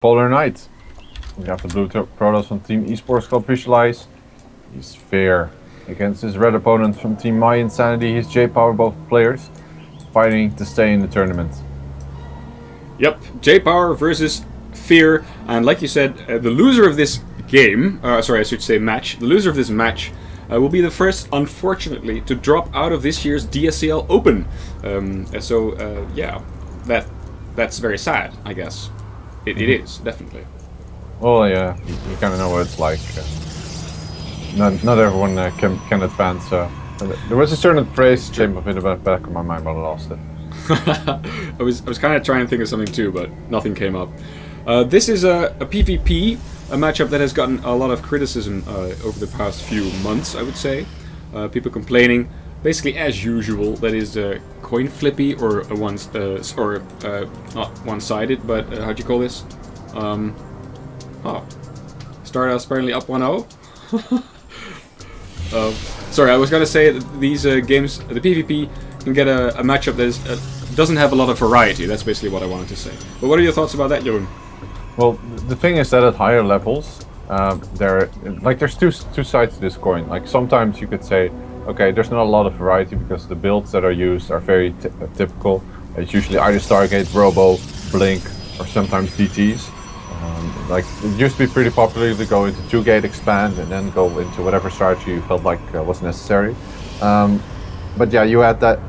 Polar Knight. We have the blue Protoss from Team Esports Club Visualize. He's FeaR. Against his red opponent from Team mYi Insanity, he's JayPower, both players, fighting to stay in the tournament. Yep, JayPower versus FeaR, and like you said, the loser of this game, sorry, I should say match, the loser of this match will be the first, unfortunately, to drop out of this year's DSCL Open. Yeah, that's very sad, I guess. It is, definitely. Well, yeah, you kind of know what it's like. Not everyone can advance. There was a certain phrase came up in the back of my mind, but I lost it. I was kind of trying to think of something too, but nothing came up. This is a PvP, a matchup that has gotten a lot of criticism over the past few months, I would say. People complaining, basically as usual, that is coin flippy or not one-sided, but how do you call this? Stardust apparently up 1-0. Sorry, I was gonna say that these games, the PvP, can get a matchup that doesn't have a lot of variety. That's basically what I wanted to say. But what are your thoughts about that, Jeroen? Well, the thing is that at higher levels, there's two sides to this coin. Like sometimes you could say, okay, there's not a lot of variety because the builds that are used are very typical. It's usually either Stargate, Robo, Blink, or sometimes DTs. Like it used to be pretty popular to go into 2-gate expand and then go into whatever strategy you felt like was necessary. But yeah, you had that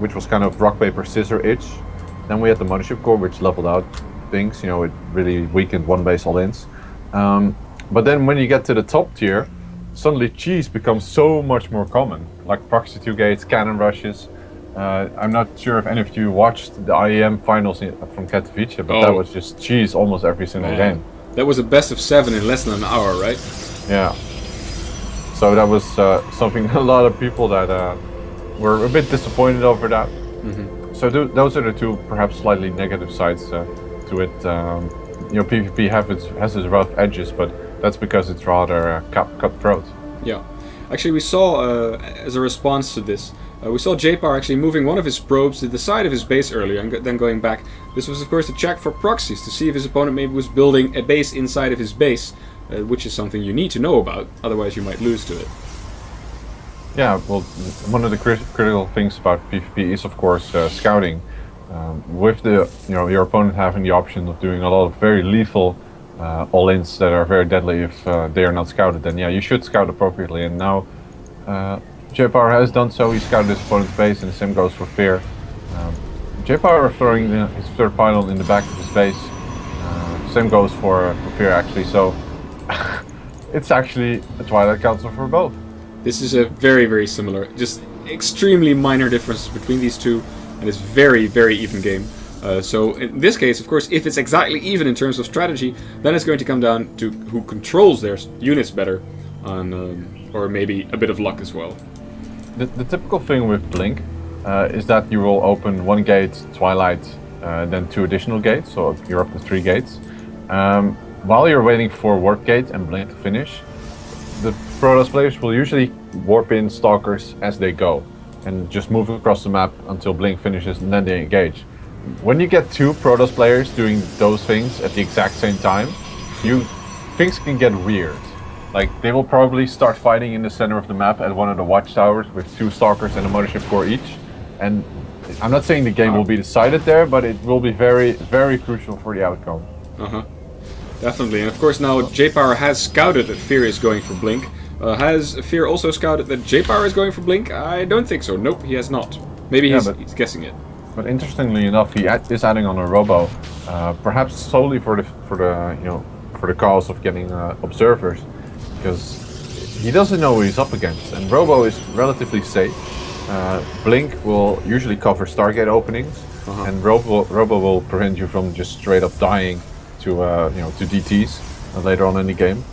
which was kind of rock paper scissor itch. Then we had the Mothership Core, which leveled out things. You know, it really weakened one base all-ins. But then when you get to the top tier, suddenly cheese becomes so much more common. Like proxy 2 gates, cannon rushes. I'm not sure if any of you watched the IEM finals from Katowice, but that was just cheese almost every single game. That was a best of 7 in less than an hour, right? Yeah. So that was something a lot of people that were a bit disappointed over that. Mm-hmm. So those are the two perhaps slightly negative sides to it. PvP has its rough edges, but that's because it's rather cutthroat. Yeah. Actually, we saw, as a response to this, we saw JayPower actually moving one of his probes to the side of his base earlier and then going back. This was of course to check for proxies, to see if his opponent maybe was building a base inside of his base, which is something you need to know about, otherwise you might lose to it. Yeah, well, one of the critical things about PvP is of course scouting. With your opponent having the option of doing a lot of very lethal all-ins that are very deadly if they are not scouted, then yeah, you should scout appropriately. And now JayPower has done so. He scouted his opponent's base, and the same goes for FeaR. JayPower throwing his third pylon in the back of his base. Same goes for FeaR actually. So it's actually a Twilight Council for both. This is a very, very similar, just extremely minor differences between these two, and it's very, very even game. So in this case, of course, if it's exactly even in terms of strategy, then it's going to come down to who controls their units better, or maybe a bit of luck as well. The typical thing with Blink is that you will open 1 gate, Twilight, then 2 additional gates, so you're up to 3 gates. While you're waiting for Warp Gate and Blink to finish, the Protoss players will usually warp in Stalkers as they go, and just move across the map until Blink finishes and then they engage. When you get 2 Protoss players doing those things at the exact same time, things can get weird. Like, they will probably start fighting in the center of the map at one of the watchtowers with 2 Stalkers and a Mothership Core each. And I'm not saying the game will be decided there, but it will be very, very crucial for the outcome. Definitely. And of course now JayPower has scouted that FeaR is going for Blink. Has FeaR also scouted that JayPower is going for Blink? I don't think so. Nope, he has not. Maybe he's guessing it. But interestingly enough, he is adding on a Robo, perhaps solely for the cause of getting observers, because he doesn't know who he's up against, and Robo is relatively safe. Blink will usually cover Stargate openings, and Robo will prevent you from just straight up dying to DTs later on in the game.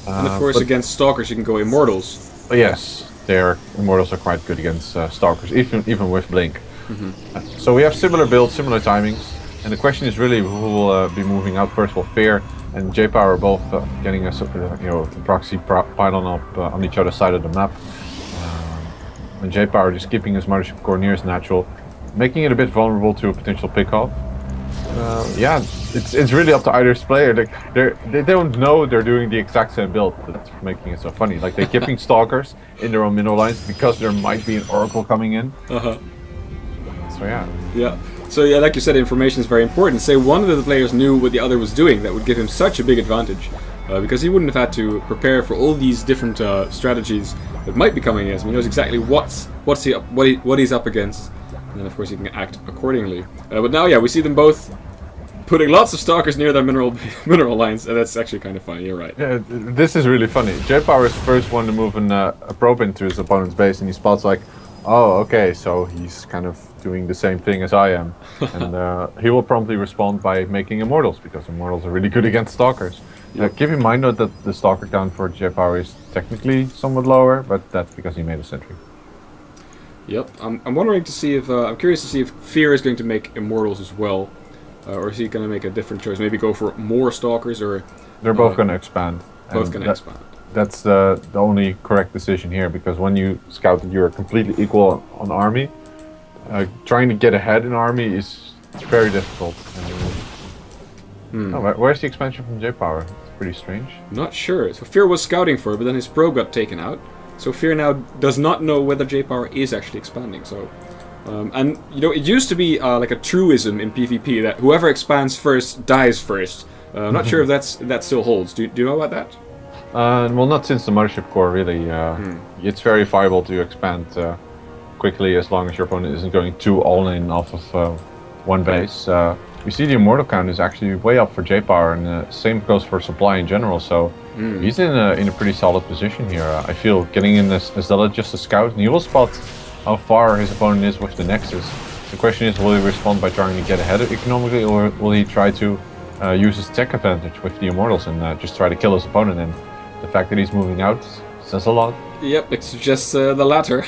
And of course, against Stalkers you can go Immortals. Yes, their Immortals are quite good against Stalkers, even with Blink. So we have similar builds, similar timings, and the question is really who will be moving out first. Well, FeaR and JayPower are both getting a proxy pylon up on each other side of the map. And JayPower just keeping his Mothership Core near as natural, making it a bit vulnerable to a potential pick-off. Yeah, it's really up to either player. Like they don't know they're doing the exact same build. That's making it so funny. Like they're keeping stalkers in their own mineral lines because there might be an oracle coming in. Uh-huh. So yeah. Yeah. So yeah, like you said, information is very important. Say one of the players knew what the other was doing, that would give him such a big advantage, because he wouldn't have had to prepare for all these different strategies that might be coming in. He knows exactly what he's up against, and then of course he can act accordingly. But now, yeah, we see them both putting lots of stalkers near their mineral lines, and that's actually kind of funny. You're right. Yeah, this is really funny. JayPower is the first one to move a probe into his opponent's base, and he spots like, oh, okay, so he's kind of doing the same thing as I am. And he will promptly respond by making Immortals, because Immortals are really good against Stalkers. Yep. Keep in mind, though, that the Stalker count for JayPower is technically somewhat lower, but that's because he made a sentry. Yep. I'm wondering to see if... I'm curious to see if FeaR is going to make Immortals as well. Or is he going to make a different choice? Maybe go for more Stalkers, or... They're both going to expand. Both going to expand. That's the only correct decision here, because when you scout that you're completely equal on army, trying to get ahead in army is very difficult. Oh, where's the expansion from JayPower? It's pretty strange. Not sure. So FeaR was scouting for it, but then his probe got taken out. So FeaR now does not know whether JayPower is actually expanding. So, and you know, it used to be like a truism in PvP that whoever expands first dies first. I'm not sure if that still holds. Do you know about that? Well, not since the Mothership Core, really. It's very viable to expand quickly as long as your opponent isn't going too all-in off of one base. We see the Immortal count is actually way up for JayPower, and same goes for supply in general, so he's in a pretty solid position here. I feel getting in this Zealot just a scout, and he will spot how far his opponent is with the Nexus. The question is, will he respond by trying to get ahead economically, or will he try to use his tech advantage with the Immortals and just try to kill his opponent? And the fact that he's moving out says a lot. Yep, it suggests the latter.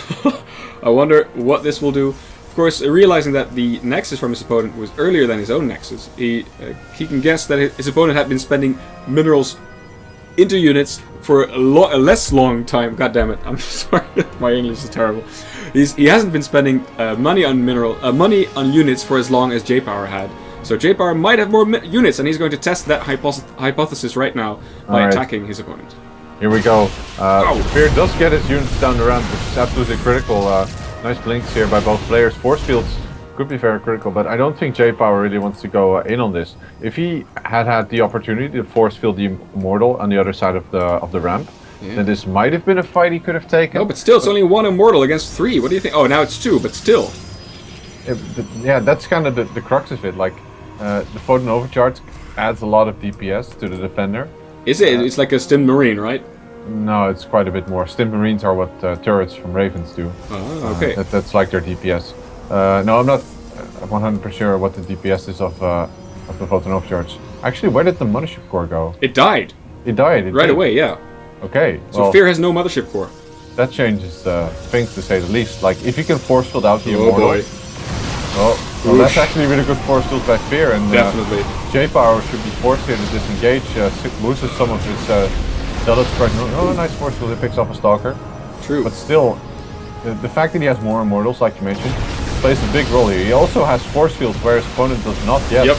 I wonder what this will do. Of course, realizing that the Nexus from his opponent was earlier than his own Nexus, he can guess that his opponent had been spending minerals into units for a less long time. God damn it! I'm sorry, my English is terrible. He hasn't been spending money on units for as long as JayPower had. So JayPower might have more units, and he's going to test that hypothesis right now by attacking his opponent. Here we go. FeaR does get his units down the ramp, which is absolutely critical. Nice blinks here by both players. Force fields could be very critical, but I don't think JayPower really wants to go in on this. If he had the opportunity to force field the Immortal on the other side of the ramp, then this might have been a fight he could have taken. No, but still, it's only one Immortal against 3. What do you think? Oh, now it's 2, but still. Yeah, that's kind of the crux of it. Like, the Photon Overcharge adds a lot of DPS to the defender. Is it? It's like a Stim Marine, right? No, it's quite a bit more. Stim Marines are what turrets from Ravens do. Oh, okay. That's like their DPS. No, I'm not 100% sure what the DPS is of the Photon Overcharge. Actually, where did the Mothership Core go? It died. It died? Right away, yeah. Okay. So FeaR has no Mothership Core. That changes things, to say the least. Like, if you can force field out the Immortal... boy. Well, that's actually really good force field by FeaR, and definitely. JayPower should be forced here to disengage, loses some of his Zealots quite... Oh, nice force field, it picks off a Stalker. True. But still, the fact that he has more Immortals, like you mentioned, plays a big role here. He also has force fields where his opponent does not yet. Yep.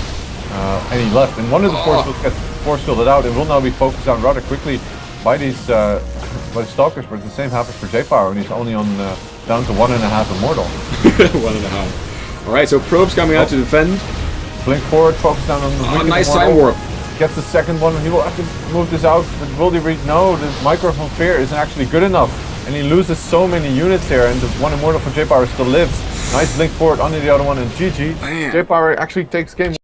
And he left, and one of the force fields gets force fielded out and will now be focused on rather quickly by these Stalkers, but the same happens for JayPower, and he's only on down to 1.5 Immortal. 1.5. Alright, so probes coming out to defend. Blink forward, focus down on the nice Immortal. time warp. Gets the second one, he will have to move this out, but will he reach? No, the micro from FeaR isn't actually good enough, and he loses so many units here, and the one Immortal for JayPower still lives. Nice blink forward under the other one, and GG. JayPower actually takes game.